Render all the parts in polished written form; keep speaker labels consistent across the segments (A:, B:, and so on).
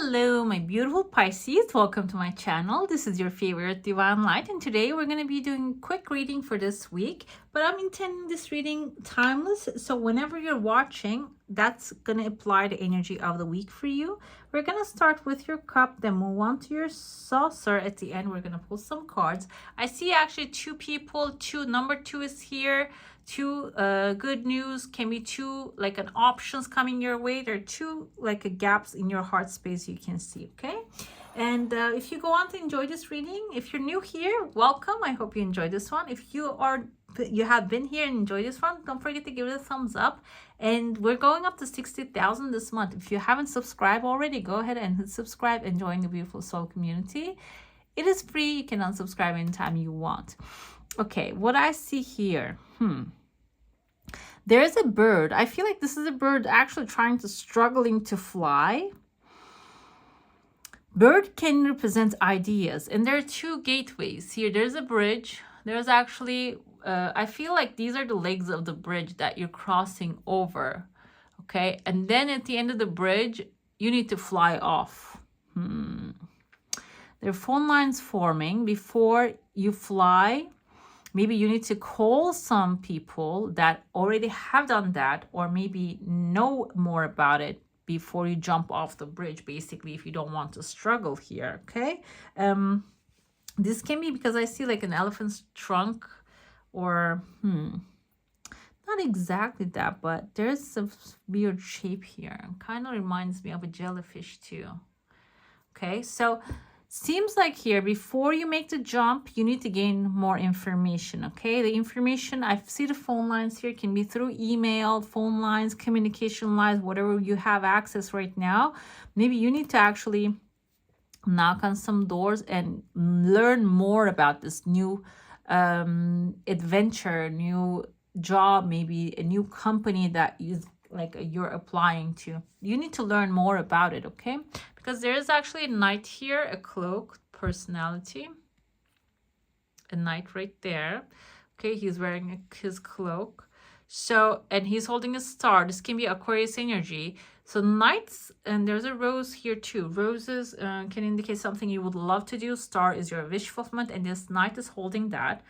A: Hello, my beautiful Pisces. Welcome to my channel. This is your favorite Divine Light, and today we're going to be doing a quick reading for this week. But I'm intending this reading timeless, so whenever you're watching, that's going to apply the energy of the week for you. We're going to start with your cup, then move on to your saucer. At the end, we're going to pull some cards. I see actually two people. Number two is here. Two good news, can be two like an options coming your way. There are two like gaps in your heart space you can see. Okay, and if you go on to enjoy this reading, if you're new here, welcome. I hope you enjoy this one. If you have been here and enjoy this one, don't forget to give it a thumbs up. And we're going up to 60,000 this month. If you haven't subscribed already, go ahead and hit subscribe and join the beautiful soul community. It is free. You can unsubscribe anytime you want. Okay, what I see here, there is a bird. I feel like this is a bird actually struggling to fly. Bird can represent ideas, and there are two gateways here. There's a bridge. There's actually, I feel like these are the legs of the bridge that you're crossing over. Okay, and then at the end of the bridge, you need to fly off. There are phone lines forming before you fly. Maybe you need to call some people that already have done that, or maybe know more about it before you jump off the bridge, basically, if you don't want to struggle here, okay? This can be because I see like an elephant's trunk, or not exactly that, but there's a weird shape here. Kind of reminds me of a jellyfish too. Okay, so seems like here, before you make the jump, you need to gain more information, okay? The information, I see the phone lines here, can be through email, phone lines, communication lines, whatever you have access right now. Maybe you need to actually knock on some doors and learn more about this new adventure, new job, maybe a new company that you're applying to. You need to learn more about it, okay? Because there is actually a knight here, a cloak, personality, a knight right there. Okay, he's wearing his cloak. So, and he's holding a star. This can be Aquarius energy. So knights, and there's a rose here too. Roses can indicate something you would love to do. Star is your wish fulfillment, and this knight is holding that.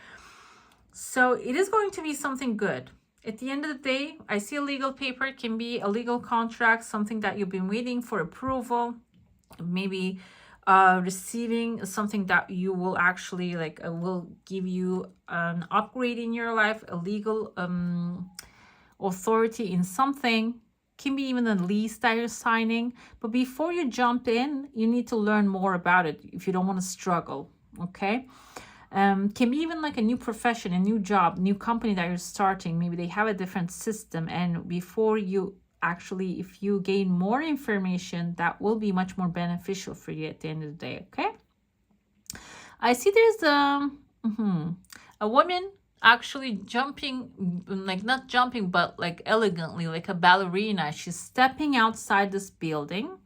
A: So it is going to be something good. At the end of the day, I see a legal paper. It can be a legal contract, something that you've been waiting for approval. Maybe receiving something that you will actually will give you an upgrade in your life, a legal authority in something. Can be even a lease that you're signing. But before you jump in, you need to learn more about it if you don't want to struggle, okay? Can be even like a new profession, a new job, new company that you're starting. Maybe they have a different system, and before you actually, if you gain more information, that will be much more beneficial for you at the end of the day, okay? I see there's a woman actually jumping, like not jumping, but like elegantly, like a ballerina. She's stepping outside this building.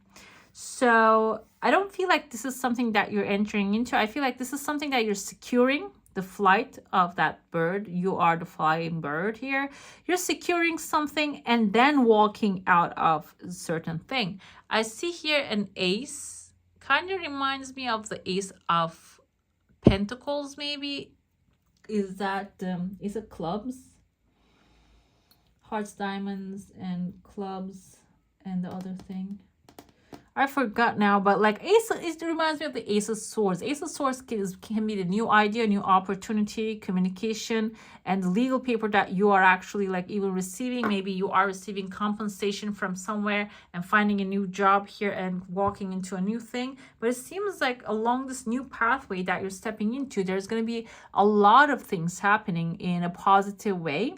A: So I don't feel like this is something that you're entering into. I feel like this is something that you're securing the flight of that bird. You are the flying bird here. You're securing something and then walking out of a certain thing. I see here an ace. Kind of reminds me of the ace of pentacles, maybe. Is that is it clubs? Hearts, diamonds, and clubs, and the other thing. I forgot now, but like ace, it reminds me of the ace of swords. Ace of swords can be the new idea, new opportunity, communication, and the legal paper that you are actually like even receiving. Maybe you are receiving compensation from somewhere and finding a new job here and walking into a new thing. But it seems like along this new pathway that you're stepping into, there's going to be a lot of things happening in a positive way.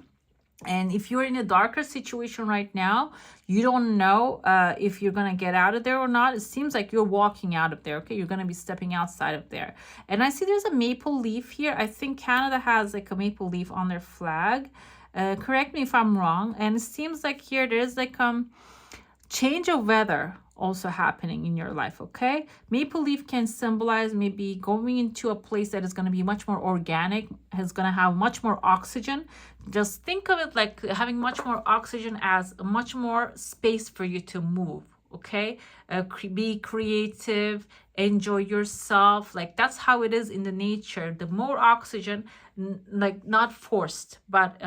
A: And if you're in a darker situation right now, you don't know if you're going to get out of there or not. It seems like you're walking out of there, okay? You're going to be stepping outside of there. And I see there's a maple leaf here. I think Canada has like a maple leaf on their flag. Correct me if I'm wrong. And it seems like here there's like change of weather also happening in your life, okay? Maple leaf can symbolize maybe going into a place that is going to be much more organic, is going to have much more oxygen. Just think of it like having much more oxygen as much more space for you to move, okay? Be creative, enjoy yourself. Like that's how it is in the nature. The more oxygen, like not forced, but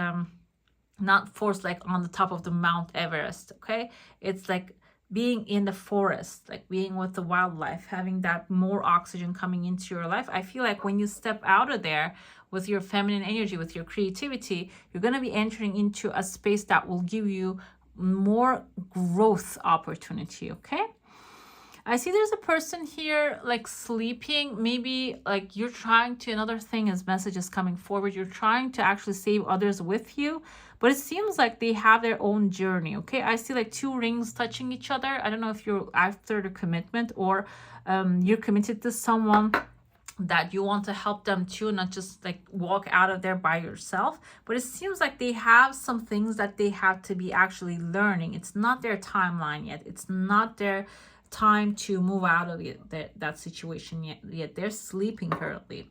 A: not forced like on the top of the Mount Everest, okay? It's like being in the forest, like being with the wildlife, having that more oxygen coming into your life. I feel like when you step out of there with your feminine energy, with your creativity, you're going to be entering into a space that will give you more growth opportunity, okay? I see there's a person here like sleeping. Maybe like you're trying to, another thing is messages coming forward. You're trying to actually save others with you, but it seems like they have their own journey. Okay. I see like two rings touching each other. I don't know if you're after the commitment or you're committed to someone that you want to help them too, not just like walk out of there by yourself. But it seems like they have some things that they have to be actually learning. It's not their timeline yet. It's not their time to move out of that situation yet. They're sleeping currently,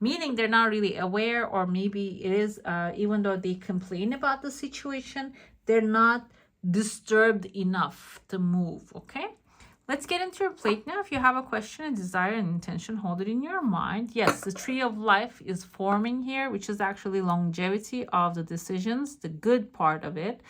A: meaning they're not really aware, or maybe it is even though they complain about the situation, they're not disturbed enough to move. Okay, let's get into your plate now. If you have a question, a desire, an intention, hold it in your mind. Yes, the tree of life is forming here, which is actually longevity of the decisions, the good part of it.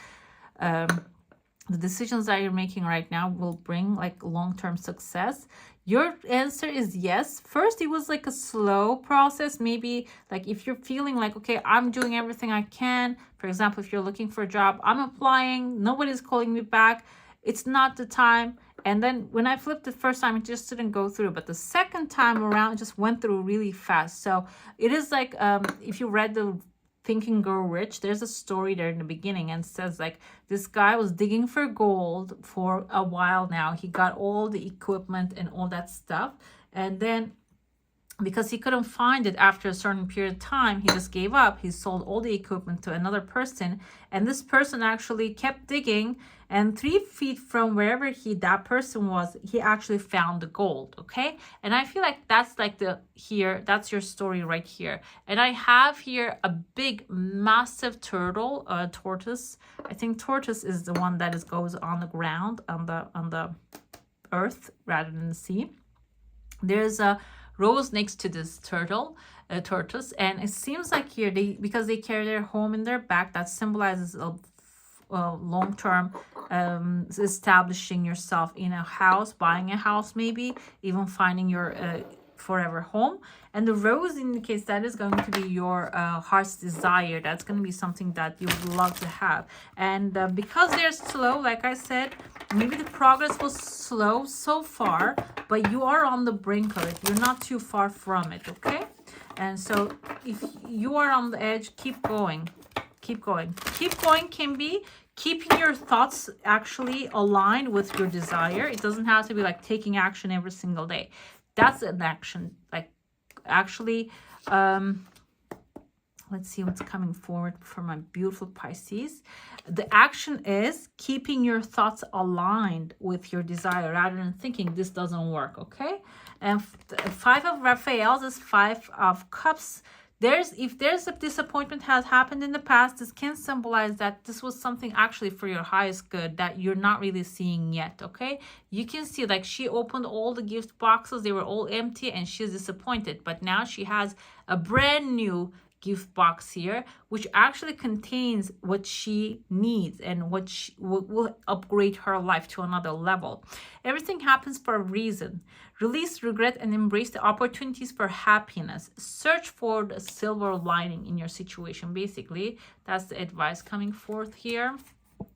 A: The decisions that you're making right now will bring like long-term success. Your answer is yes. First, it was like a slow process. Maybe like if you're feeling like, okay, I'm doing everything I can. For example, if you're looking for a job, I'm applying, nobody's calling me back. It's not the time. And then when I flipped the first time, it just didn't go through. But the second time around, it just went through really fast. So it is like if you read the Think and Grow Rich, there's a story there in the beginning and says like this guy was digging for gold for a while now. He got all the equipment and all that stuff, and then because he couldn't find it after a certain period of time, he just gave up. He sold all the equipment to another person, and this person actually kept digging, and 3 feet from wherever that person was, he actually found the gold. Okay, and I feel like that's like that's your story right here. And I have here a big massive turtle, tortoise. I think tortoise is the one that goes on the ground, on the earth rather than the sea. There's a rose next to this tortoise, and it seems like here because they carry their home in their back, that symbolizes a long-term establishing yourself in a house, buying a house, maybe even finding your forever home. And the rose indicates that is going to be your heart's desire. That's going to be something that you would love to have. And because they're slow, like I said, maybe the progress was slow so far, but you are on the brink of it. You're not too far from it, okay? And so if you are on the edge, keep going. Keep going. Keep going can be keeping your thoughts actually aligned with your desire. It doesn't have to be like taking action every single day. That's an action. Like actually, let's see what's coming forward for my beautiful Pisces. The action is keeping your thoughts aligned with your desire rather than thinking this doesn't work, okay? And 5 of Raphaels is 5 of Cups. If there's a disappointment has happened in the past, this can symbolize that this was something actually for your highest good that you're not really seeing yet, okay? You can see like she opened all the gift boxes, they were all empty, and she's disappointed. But now she has a brand new gift box here, which actually contains what she needs and what will upgrade her life to another level. Everything happens for a reason. Release regret and embrace the opportunities for happiness. Search for the silver lining in your situation. Basically, that's the advice coming forth here.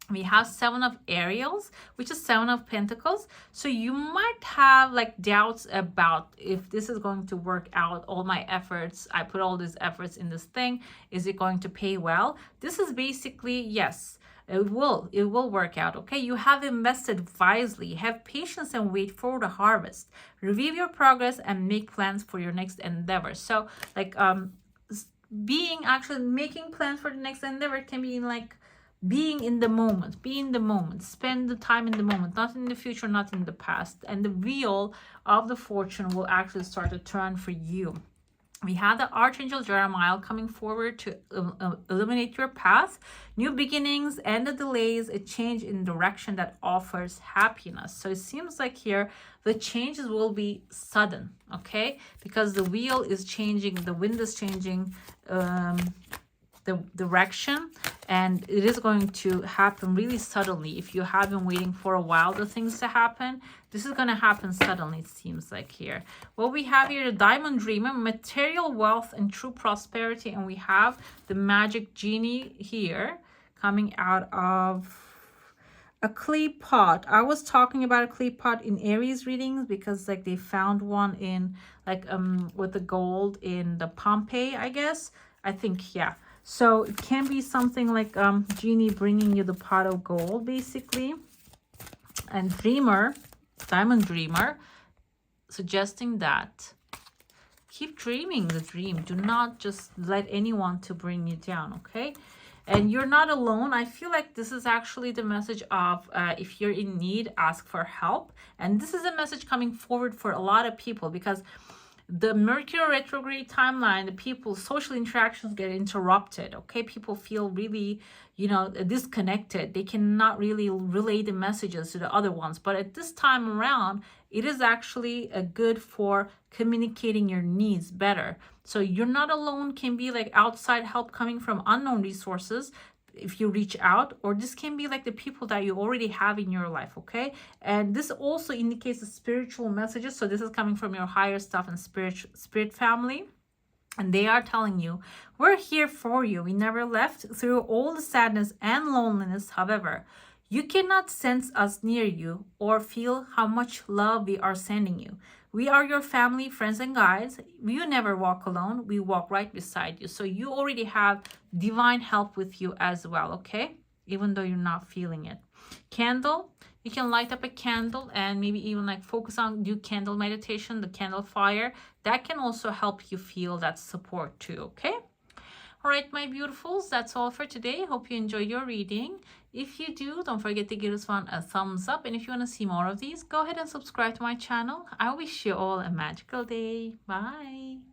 A: We have 7 of Ariels, which is 7 of Pentacles. So you might have like doubts about if this is going to work out. All my efforts, I put all these efforts in this thing. Is it going to pay well? This is basically, yes, it will work out. Okay, you have invested wisely. Have patience and wait for the harvest. Review your progress and make plans for your next endeavor. So like making plans for the next endeavor can be in like being in the moment, spend the time in the moment, not in the future, not in the past. And the wheel of the fortune will actually start to turn for you. We have the Archangel Jeremiah coming forward to illuminate your path, new beginnings, and the delays, a change in direction that offers happiness. So it seems like here the changes will be sudden, okay? Because the wheel is changing, the wind is changing, the direction, and it is going to happen really suddenly. If you have been waiting for a while the things to happen, this is going to happen suddenly, it seems like here. What we have here, the Diamond Dreamer, material wealth and true prosperity, and we have the Magic Genie here coming out of a clay pot. I was talking about a clay pot in Aries readings because like they found one in like with the gold in the Pompeii, I guess. I think, yeah. So it can be something like Genie bringing you the pot of gold, basically. And Dreamer, Diamond Dreamer, suggesting that keep dreaming the dream. Do not just let anyone to bring you down, okay? And you're not alone. I feel like this is actually the message of if you're in need, ask for help. And this is a message coming forward for a lot of people because the Mercury retrograde timeline, the people's social interactions get interrupted, okay? People feel really, you know, disconnected. They cannot really relay the messages to the other ones. But at this time around, it is actually good for communicating your needs better. So you're not alone, can be like outside help coming from unknown resources if you reach out, or this can be like the people that you already have in your life, okay? And this also indicates the spiritual messages. So this is coming from your higher self and spirit family, and they are telling you, we're here for you. We never left through all the sadness and loneliness. However, you cannot sense us near you or feel how much love we are sending you. We are your family, friends, and guides. You never walk alone. We walk right beside you. So you already have divine help with you as well, okay? Even though you're not feeling it. Candle, you can light up a candle and maybe even like focus on, do candle meditation, the candle fire. That can also help you feel that support too, okay? All right, my beautifuls, that's all for today. Hope you enjoy your reading. If you do, don't forget to give this one a thumbs up. And if you want to see more of these, go ahead and subscribe to my channel. I wish you all a magical day. Bye.